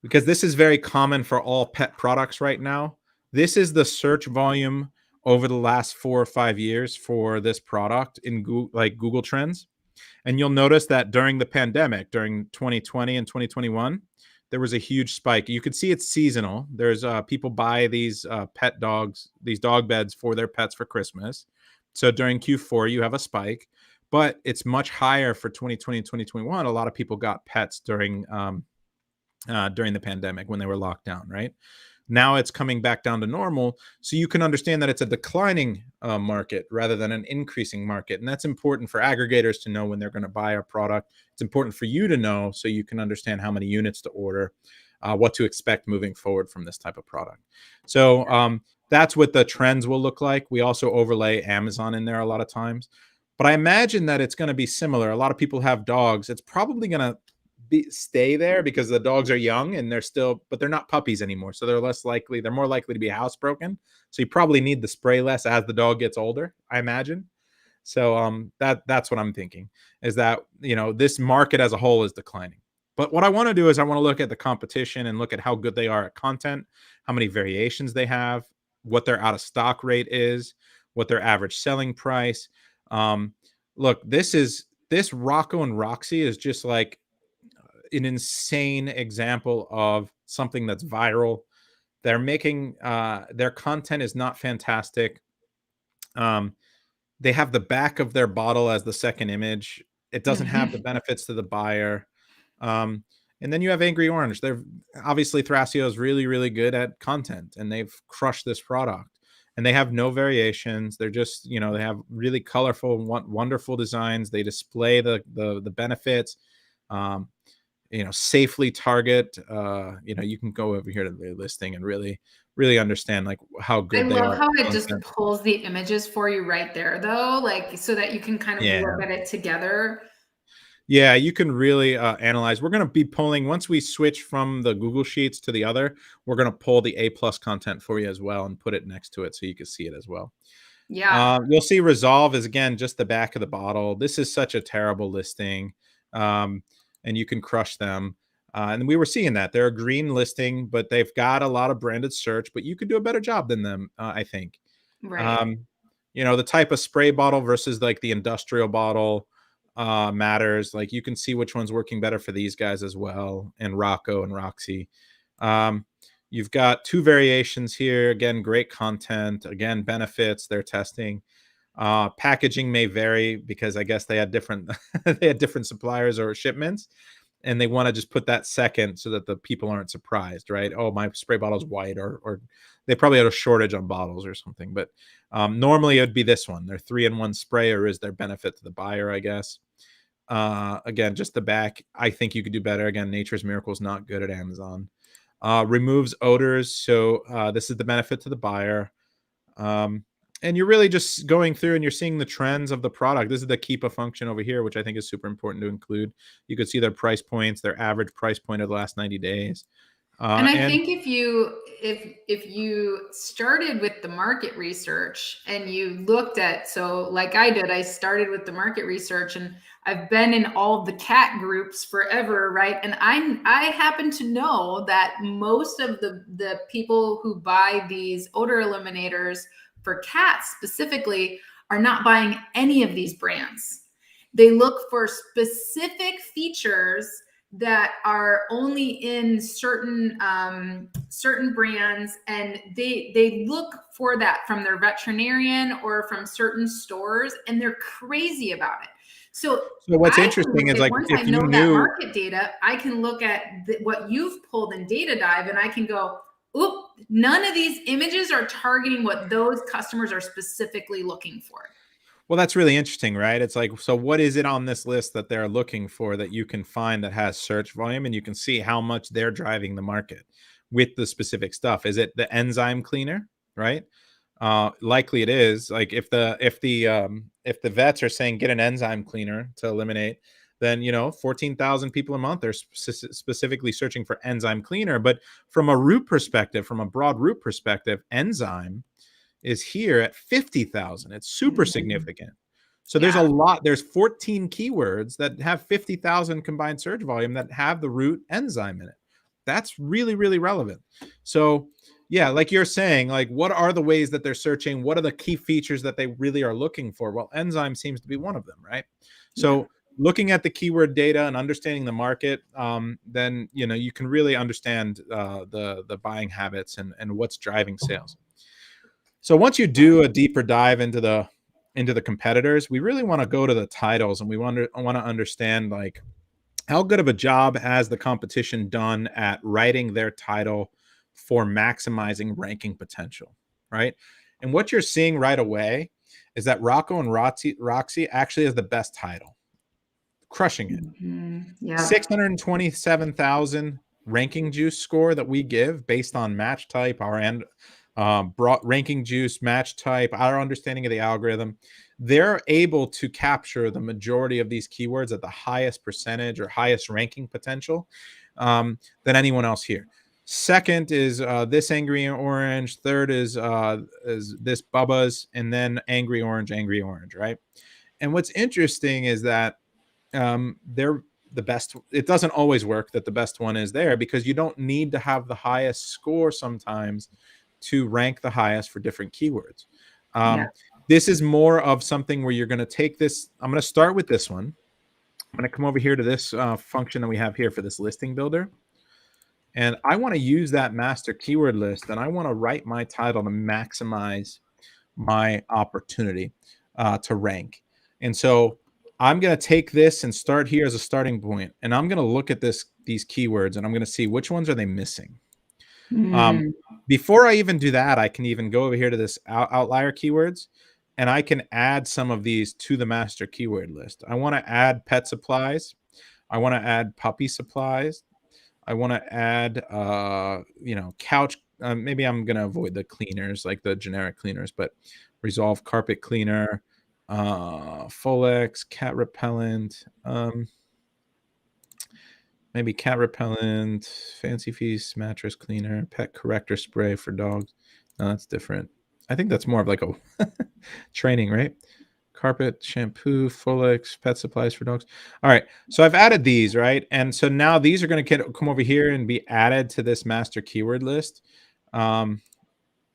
because this is very common for all pet products right now. This is the search volume over the last 4 or 5 years for this product in Google, like Google Trends. And you'll notice that during the pandemic, during 2020 and 2021, there was a huge spike. You could see it's seasonal. There's people buy these pet dogs, these dog beds for their pets for Christmas. So during Q4, you have a spike, but it's much higher for 2020 and 2021. A lot of people got pets during the pandemic when they were locked down, right? Now it's coming back down to normal. So you can understand that it's a declining market rather than an increasing market. And that's important for aggregators to know when they're going to buy a product. It's important for you to know so you can understand how many units to order, what to expect moving forward from this type of product. So that's what the trends will look like. We also overlay Amazon in there a lot of times. But I imagine that it's going to be similar. A lot of people have dogs. It's probably going to stay there because the dogs are young and they're still, but they're not puppies anymore. So they're less likely, they're more likely to be housebroken. So you probably need the spray less as the dog gets older, I imagine. So that's what I'm thinking is that, this market as a whole is declining. But what I want to do is I want to look at the competition and look at how good they are at content, how many variations they have, what their out of stock rate is, what their average selling price. Um, Look, this Rocco and Roxy is just like an insane example of something that's viral. They're making their content is not fantastic. Um, they have the back of their bottle as the second image. It doesn't have the benefits to the buyer. Um, and then you have Angry Orange. They're obviously Thrasio is really, really good at content, and they've crushed this product. And they have no variations. They're just, they have really colorful, wonderful designs. They display the benefits. Um, safely target. You can go over here to the listing and really understand like how I good they love are how at it just content. pulls the images for you right there, though, like so that you can kind of Yeah. look at it together. Yeah, you can really analyze. We're going to be pulling once we switch from the Google Sheets to the other. We're going to pull the A plus content for you as well and put it next to it so you can see it as well. Yeah. You'll see Resolve is again just the back of the bottle. This is such a terrible listing, and you can crush them. And we were seeing that they're a green listing, but they've got a lot of branded search. But you could do a better job than them, I think. Right. Um, the type of spray bottle versus like the industrial bottle matters. Like you can see which one's working better for these guys as well, and Rocco and Roxy. Um, you've got 2 variations here. Again, great content. Again, benefits. They're testing. Packaging may vary because I guess they had different they had different suppliers or shipments, and they want to just put that second so that the people aren't surprised, right? Oh, my spray bottle's white, or they probably had a shortage on bottles or something. But normally it would be this one. Their 3-in-1 spray, or is there benefit to the buyer, I guess. Again, just the back. I think you could do better. Again, Nature's Miracle is not good at Amazon. Removes odors, so this is the benefit to the buyer. And you're really just going through and you're seeing the trends of the product. This is the keep a function over here, which I think is super important to include. You could see their price points, their average price point of the last 90 days. And I And think if you started with the market research and you looked at, so like I did, I started with the market research, and I've been in all of the cat groups forever, right? And I happen to know that most of the people who buy these odor eliminators for cats specifically are not buying any of these brands. They look for specific features that are only in certain certain brands, and they look for that from their veterinarian or from certain stores, and they're crazy about it. So what's I can interesting look is, at, like, once I if you know that knew, market data, I can look at what you've pulled in Data Dive, and I can go, oop, none of these images are targeting what those customers are specifically looking for. well, that's really interesting, right? It's like, so what is it on this list that they're looking for that you can find that has search volume, and you can see how much they're driving the market with the specific stuff? Is it the enzyme cleaner, right? Likely it is. Like, if the vets are saying get an enzyme cleaner to eliminate, then 14,000 people a month are specifically searching for enzyme cleaner. But from a root perspective, from a broad root perspective, enzyme is here at 50,000. It's super Mhm. significant. So there's a Yeah. lot. There's 14 keywords that have 50,000 combined search volume that have the root enzyme in it. That's really, really relevant. So yeah, like you're saying, like, what are the ways that they're searching? What are the key features that they really are looking for? Well, enzyme seems to be one of them, right? Yeah. So looking at the keyword data and understanding the market, then you can really understand the buying habits and what's driving sales. So once you do a deeper dive into the competitors, we really want to go to the titles, and we want to understand, like, how good of a job has the competition done at writing their title for maximizing ranking potential, right? And what you're seeing right away is that Rocco and Roxy actually has the best title, crushing it. Yeah. 627,000 ranking juice score that we give based on match type, our and brought ranking juice match type, our understanding of the algorithm. They're able to capture the majority of these keywords at the highest percentage or highest ranking potential than anyone else here. Second is this angry orange. Third is this Bubba's, and then angry orange, right? And what's interesting is that they're the best. It doesn't always work that the best one is there, because you don't need to have the highest score sometimes to rank the highest for different keywords. Yeah. This is more of something where you're going to take this. I'm going to start with this one. I'm going to come over here to this function that we have here for this listing builder. And I want to use that master keyword list, and I want to write my title to maximize my opportunity to rank. And so I'm going to take this and start here as a starting point, and I'm going to look at these keywords, and I'm going to see which ones are they missing. Mm. Before I even do that, I can even go over here to this outlier keywords, and I can add some of these to the master keyword list. I want to add pet supplies. I want to add puppy supplies. I want to add, couch. Maybe I'm going to avoid the cleaners, like the generic cleaners, but Resolve carpet cleaner, Folex, cat repellent, maybe cat repellent, Fancy Feast mattress cleaner, pet corrector spray for dogs. No, that's different. I think that's more of like a training, right? Carpet shampoo, Folex, pet supplies for dogs. All right, so I've added these, right? And so now these are going to come over here and be added to this master keyword list. I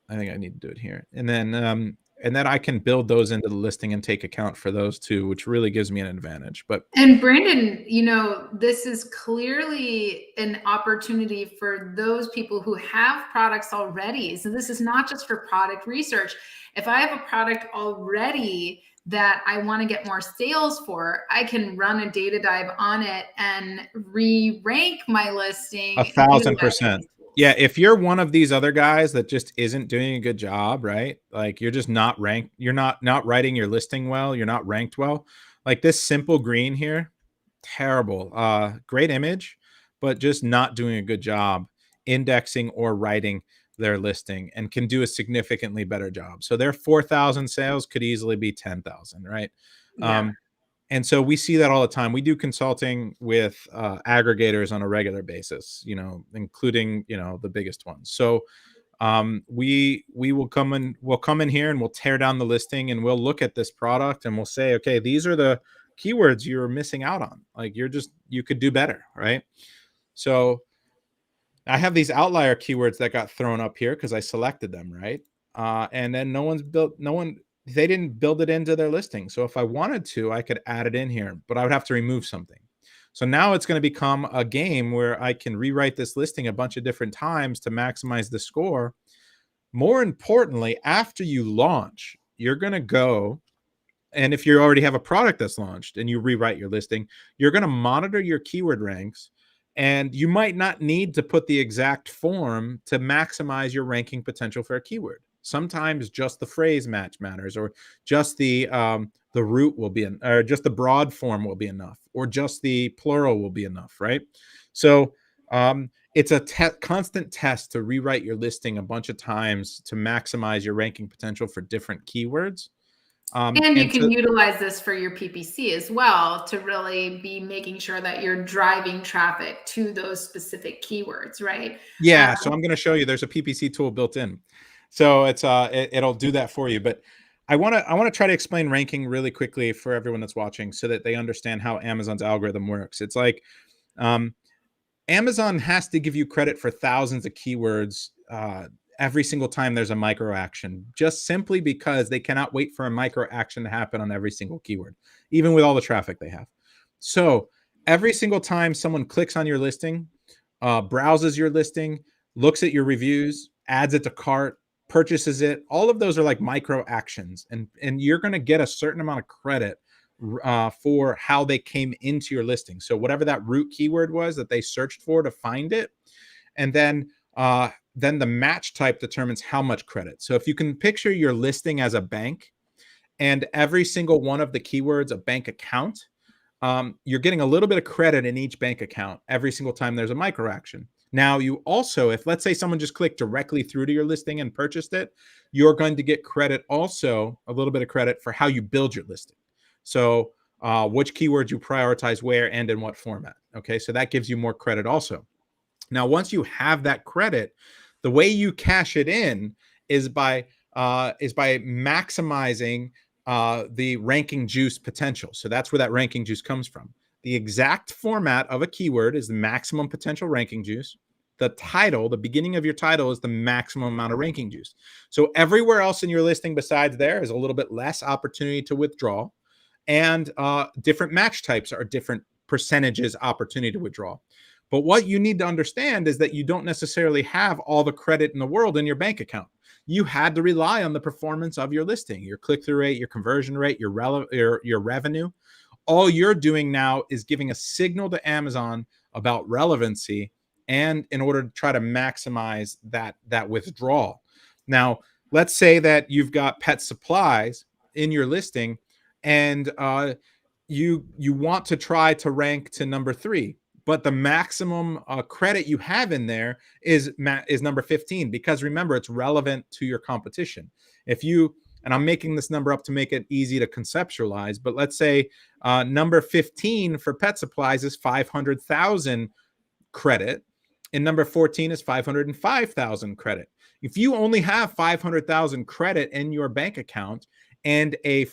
think I need to do it here. And then and then I can build those into the listing and take account for those too, which really gives me an advantage. But And Brandon, this is clearly an opportunity for those people who have products already. So this is not just for product research. If I have a product already that I want to get more sales for, I can run a data dive on it and re-rank my listing utilizing 1,000%. these Yeah, tools. if you're one of these other guys that just isn't doing a good job, right? Like you're just not ranked, you're not writing your listing well, you're not ranked well. Like this simple green here, terrible. Great image, but just not doing a good job indexing or writing their listing, and can do a significantly better job. So their 4,000 sales could easily be 10,000, right? Yeah. Um, and so we see that all the time. We do consulting with aggregators on a regular basis, including the biggest ones. So we will come in here and we'll tear down the listing, and we'll look at this product and we'll say, okay, these are the keywords you're missing out on. Like you could do better, right? So I have these outlier keywords that got thrown up here because I selected them, right? And then they didn't build it into their listing. So if I wanted to, I could add it in here, but I would have to remove something. So now it's going to become a game where I can rewrite this listing a bunch of different times to maximize the score. More importantly, after you launch, you're going to go, and if you already have a product that's launched and you rewrite your listing, you're going to monitor your keyword ranks, and you might not need to put the exact form to maximize your ranking potential for a keyword. Sometimes just the phrase match matters, or just the root will be, or just the broad form will be enough, or just the plural will be enough, right? So it's a constant test to rewrite your listing a bunch of times to maximize your ranking potential for different keywords. And you And can to utilize this for your PPC as well to really be making sure that you're driving traffic to those specific keywords, right? Yeah, so I'm going to show you. There's a PPC tool built in, so it'll do that for you. But I want to try to explain ranking really quickly for everyone that's watching, so that they understand how Amazon's algorithm works. It's like um, Amazon has to give you credit for thousands of keywords every single time there's a micro action, just simply because they cannot wait for a micro action to happen on every single keyword, even with all the traffic they have. So every single time someone clicks on your listing, browses your listing, looks at your reviews, adds it to cart, purchases it, all of those are like micro actions, and you're going to get a certain amount of credit for how they came into your listing. So whatever that root keyword was that they searched for to find it, and then the match type determines how much credit. So if you can picture your listing as a bank, and every single one of the keywords a bank account, you're getting a little bit of credit in each bank account every single time there's a micro action. Now, you also, if let's say someone just clicked directly through to your listing and purchased it, you're going to get credit also, a little bit of credit for how you build your listing. So, which keywords you prioritize where and in what format. Okay, so that gives you more credit also. Now, once you have that credit, the way you cash it in is by maximizing the ranking juice potential. So that's where that ranking juice comes from. The exact format of a keyword is the maximum potential ranking juice. The title, the beginning of your title, is the maximum amount of ranking juice. So everywhere else in your listing besides there is a little bit less opportunity to withdraw, and different match types are different percentages opportunity to withdraw. But what you need to understand is that you don't necessarily have all the credit in the world in your bank account. You had to rely on the performance of your listing, your click-through rate, your conversion rate, your revenue. All you're doing now is giving a signal to Amazon about relevancy, and in order to try to maximize that withdrawal. Now, let's say that you've got pet supplies in your listing, and you want to try to rank to number 3, but the maximum credit you have in there is number 15, because remember, it's relevant to your competition. If you, and I'm making this number up to make it easy to conceptualize, but let's say number 15 for pet supplies is 500,000 credit, and number 14 is 505,000 credit. If you only have 500,000 credit in your bank account, and a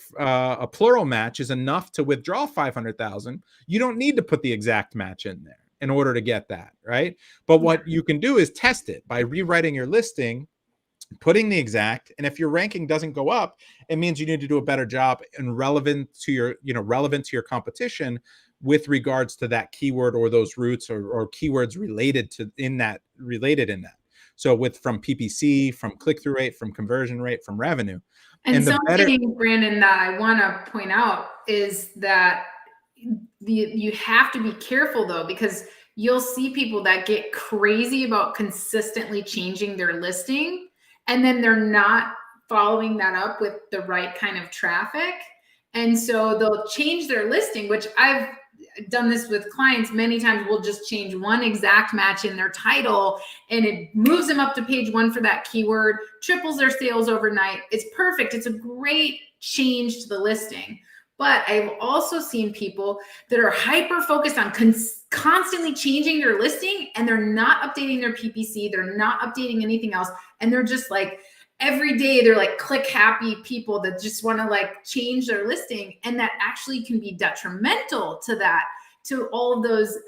plural match is enough to withdraw 500,000, you don't need to put the exact match in there in order to get that, right? But Yeah. what you can do is test it by rewriting your listing putting the exact, and if your ranking doesn't go up, it means you need to do a better job and relevant to your competition with regards to that keyword or those roots or keywords related in that. So with from PPC, from click-through rate, from conversion rate, from revenue. And And the better. something, Brandon, that I want to point out is that you have to be careful though, because you'll see people that get crazy about consistently changing their listing, and then they're not following that up with the right kind of traffic. And so they'll change their listing, which I've done this with clients many times. We'll just change one exact match in their title and it moves them up to page 1 for that keyword, triples their sales overnight. It's perfect. It's a great change to the listing. But I've also seen people that are hyper focused on constantly changing their listing, and they're not updating their PPC. They're not updating anything else. And they're just like, every day they're like click happy people that just want to like change their listing. And that actually can be detrimental to all of those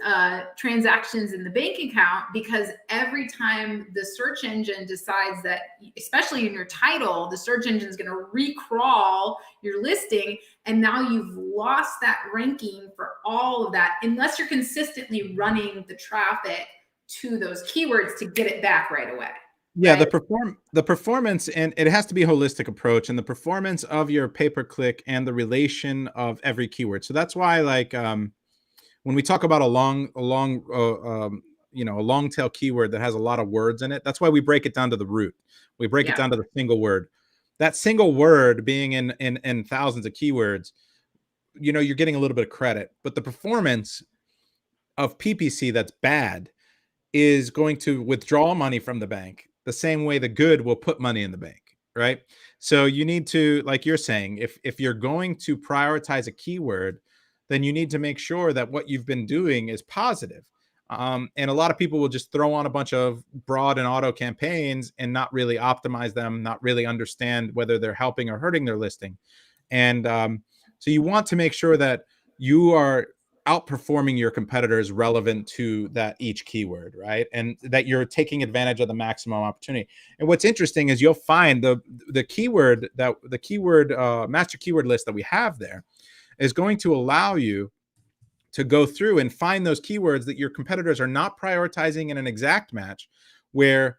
transactions in the bank account, because every time the search engine decides that, especially in your title, the search engine is going to recrawl your listing, and now you've lost that ranking for all of that, unless you're consistently running the traffic to those keywords to get it back right away. Yeah, right? the performance, and it has to be a holistic approach, and the performance of your pay-per-click and the relation of every keyword. So that's why, like, when we talk about a long tail keyword that has a lot of words in it, that's why we break it down to the root. We break it down to the single word. That single word being in thousands of keywords, you're getting a little bit of credit, but the performance of PPC that's bad is going to withdraw money from the bank the same way the good will put money in the bank, right? So you need to, like you're saying, if you're going to prioritize a keyword, then you need to make sure that what you've been doing is positive. And a lot of people will just throw on a bunch of broad and auto campaigns and not really optimize them, not really understand whether they're helping or hurting their listing. And so you want to make sure that you are outperforming your competitors relevant to that each keyword, right? And that you're taking advantage of the maximum opportunity. And what's interesting is you'll find the keyword master keyword list that we have there is going to allow you to go through and find those keywords that your competitors are not prioritizing in an exact match, where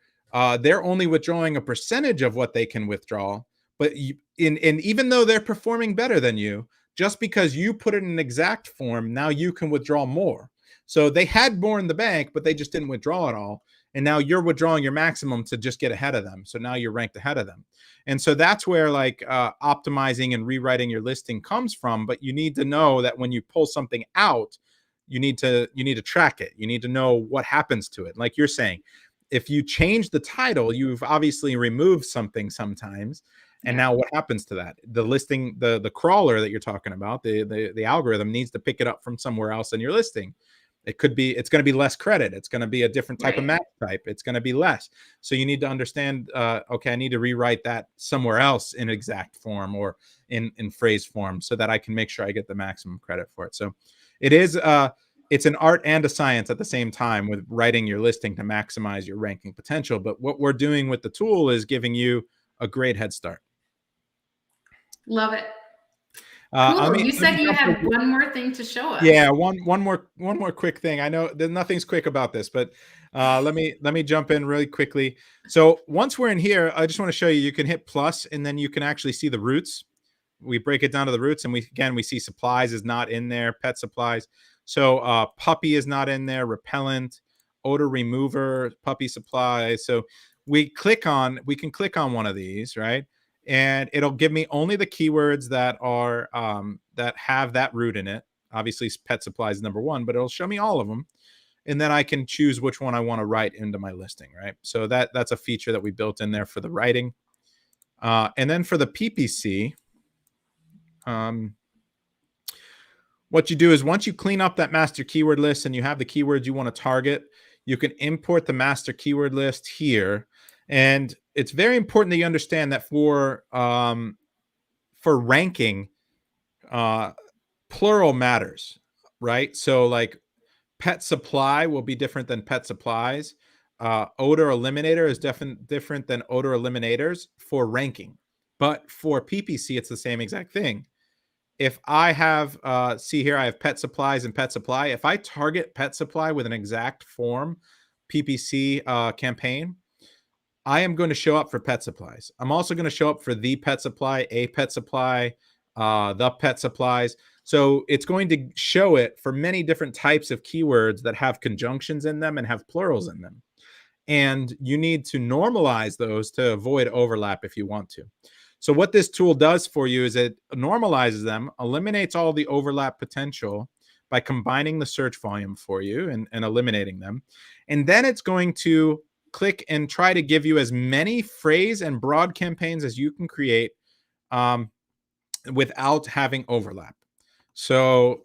they're only withdrawing a percentage of what they can withdraw. But even though they're performing better than you, just because you put it in an exact form, now you can withdraw more. So they had more in the bank, but they just didn't withdraw it all. And now you're withdrawing your maximum to just get ahead of them. So now you're ranked ahead of them. And so that's where optimizing and rewriting your listing comes from. But you need to know that when you pull something out, you need to track it. You need to know what happens to it. Like you're saying, if you change the title, you've obviously removed something sometimes. And now what happens to that? The listing, the crawler that you're talking about, the algorithm needs to pick it up from somewhere else in your listing. It's going to be less credit. It's going to be a different type of match type. It's going to be less. So you need to understand, okay, I need to rewrite that somewhere else in exact form or in phrase form so that I can make sure I get the maximum credit for it. So it's an art and a science at the same time with writing your listing to maximize your ranking potential. But what we're doing with the tool is giving you a great head start. Love it. Cool. You said you had one more thing to show us. Yeah, one more quick thing. I know nothing's quick about this, but let me jump in really quickly. So once we're in here, I just want to show you can hit plus, and then you can actually see the roots. We break it down to the roots, and we see supplies is not in there, pet supplies. So puppy is not in there, repellent, odor remover, puppy supplies. So we can click on one of these, right? And it'll give me only the keywords that are that have that root in it. Obviously, pet supplies is number one, but it'll show me all of them, and then I can choose which one I want to write into my listing, right? So that's a feature that we built in there for the writing, and then for the PPC, what you do is once you clean up that master keyword list and you have the keywords you want to target, you can import the master keyword list here. And it's very important that you understand that for ranking, plural matters, right? So like pet supply will be different than pet supplies. odor eliminator is different than odor eliminators for ranking. But for PPC, it's the same exact thing. If I have, see here, I have pet supplies and pet supply. If I target pet supply with an exact form PPC campaign, I am going to show up for pet supplies. I'm also going to show up for the pet supply, a pet supply, the pet supplies. So it's going to show it for many different types of keywords that have conjunctions in them and have plurals in them. And you need to normalize those to avoid overlap if you want to. So what this tool does for you is it normalizes them, eliminates all the overlap potential by combining the search volume for you and eliminating them. And then it's going to click and try to give you as many phrase and broad campaigns as you can create without having overlap. So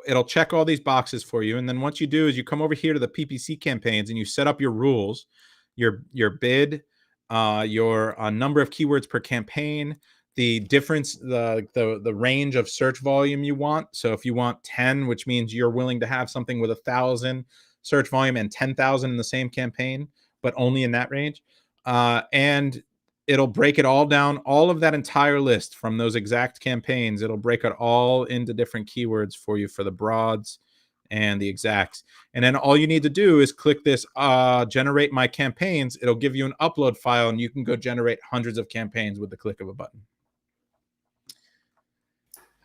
it'll check all these boxes for you. And then what you do is you come over here to the PPC campaigns and you set up your rules, your bid, your number of keywords per campaign, the difference, the range of search volume you want. So if you want 10, which means you're willing to have something with 1,000 search volume and 10,000 in the same campaign, but only in that range. And it'll break it all down, all of that entire list from those exact campaigns. It'll break it all into different keywords for you for the broads and the exacts. And then all you need to do is click this generate my campaigns. It'll give you an upload file and you can go generate hundreds of campaigns with the click of a button.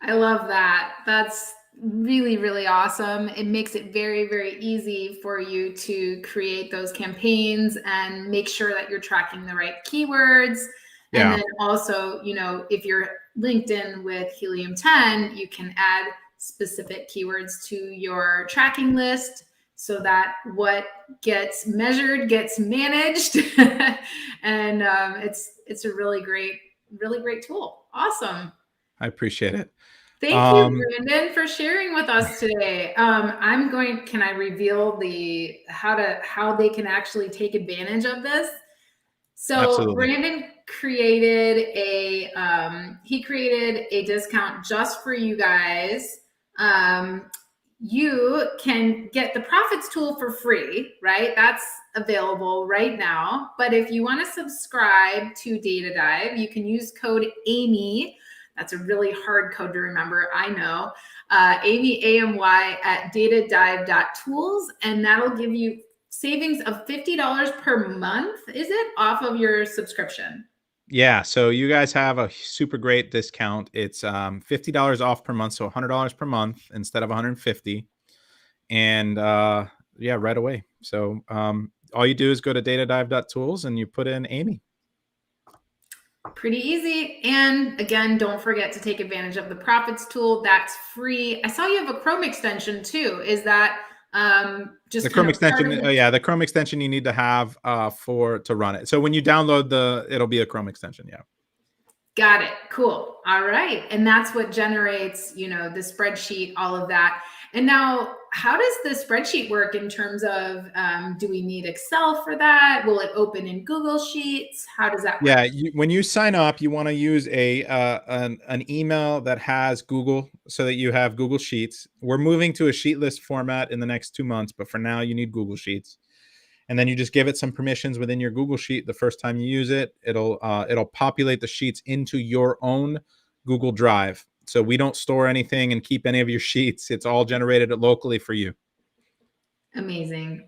I love that. That's really, really awesome. It makes it very, very easy for you to create those campaigns and make sure that you're tracking the right keywords. Yeah. And then also, you know, if you're linked in with Helium 10, you can add specific keywords to your tracking list so that what gets measured gets managed. And it's a really great tool. Awesome. I appreciate it. Thank you, Brandon, for sharing with us today. Can I reveal how they can actually take advantage of this? So Absolutely. Brandon created a discount just for you guys. You can get the profits tool for free, right? That's available right now. But if you want to subscribe to Data Dive, you can use code AMY. That's a really hard code to remember, I know. AMY, AMY at datadive.tools, and that'll give you savings of $50 per month, is it, off of your subscription? Yeah, so you guys have a super great discount. It's $50 off per month, so $100 per month instead of $150. And yeah, right away. So all you do is go to datadive.tools and you put in Amy. Pretty easy. And again, don't forget to take advantage of the profits tool. That's free. I saw you have a Chrome extension too. Is that just the Chrome extension? Yeah, the Chrome extension you need to have to run it. So when you download it'll be a Chrome extension. Yeah. Got it. Cool. All right. And that's what generates, you know, the spreadsheet, all of that. And now, how does the spreadsheet work in terms of, do we need Excel for that? Will it open in Google Sheets? How does that work? Yeah, when you sign up, you want to use an email that has Google so that you have Google Sheets. We're moving to a sheet list format in the next 2 months, but for now you need Google Sheets. And then you just give it some permissions within your Google Sheet. The first time you use it, it'll populate the sheets into your own Google Drive. So we don't store anything and keep any of your sheets. It's all generated locally for you. Amazing.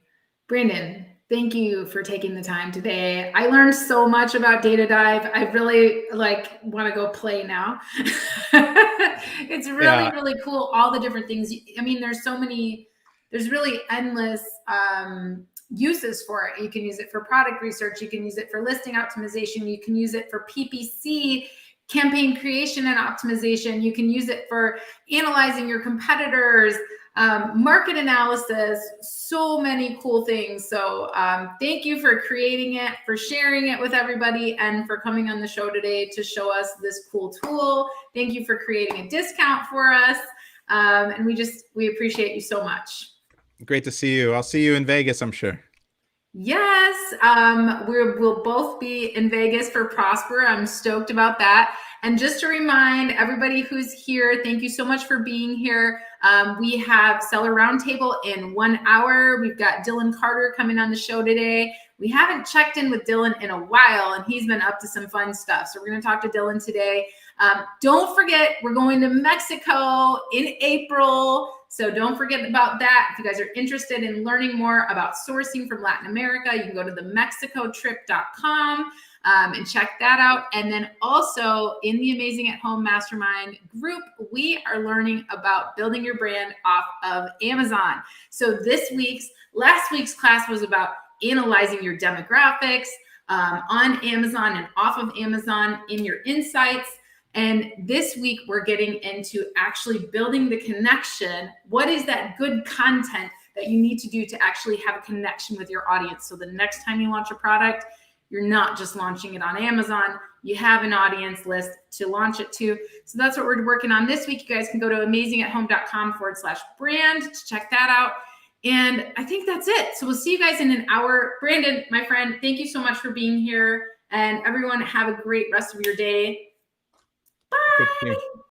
Brandon, thank you for taking the time today. I learned so much about Data Dive. I really want to go play now. It's really, really cool. All the different things. I mean, there's really endless uses for it. You can use it for product research. You can use it for listing optimization. You can use it for PPC, campaign creation and optimization. You can use it for analyzing your competitors, market analysis, so many cool things. So thank you for creating it, for sharing it with everybody, and for coming on the show today to show us this cool tool. Thank you for creating a discount for us. And we appreciate you so much. Great to see you. I'll see you in Vegas, I'm sure. Yes, we'll both be in Vegas for Prosper. I'm stoked about that. And just to remind everybody who's here, thank you so much for being here. We have Seller Roundtable in 1 hour. We've got Dylan Carter coming on the show today. We haven't checked in with Dylan in a while, and he's been up to some fun stuff. So we're going to talk to Dylan today. Don't forget, we're going to Mexico in April. So don't forget about that. If you guys are interested in learning more about sourcing from Latin America, you can go to the mexicotrip.com and check that out. And then also in the Amazing at Home Mastermind group, we are learning about building your brand off of Amazon. So last week's class was about analyzing your demographics on Amazon and off of Amazon in your insights. And this week, we're getting into actually building the connection. What is that good content that you need to do to actually have a connection with your audience? So the next time you launch a product, you're not just launching it on Amazon. You have an audience list to launch it to. So that's what we're working on this week. You guys can go to amazingathome.com/brand to check that out. And I think that's it. So we'll see you guys in an hour. Brandon, my friend, thank you so much for being here. And everyone, have a great rest of your day. Bye.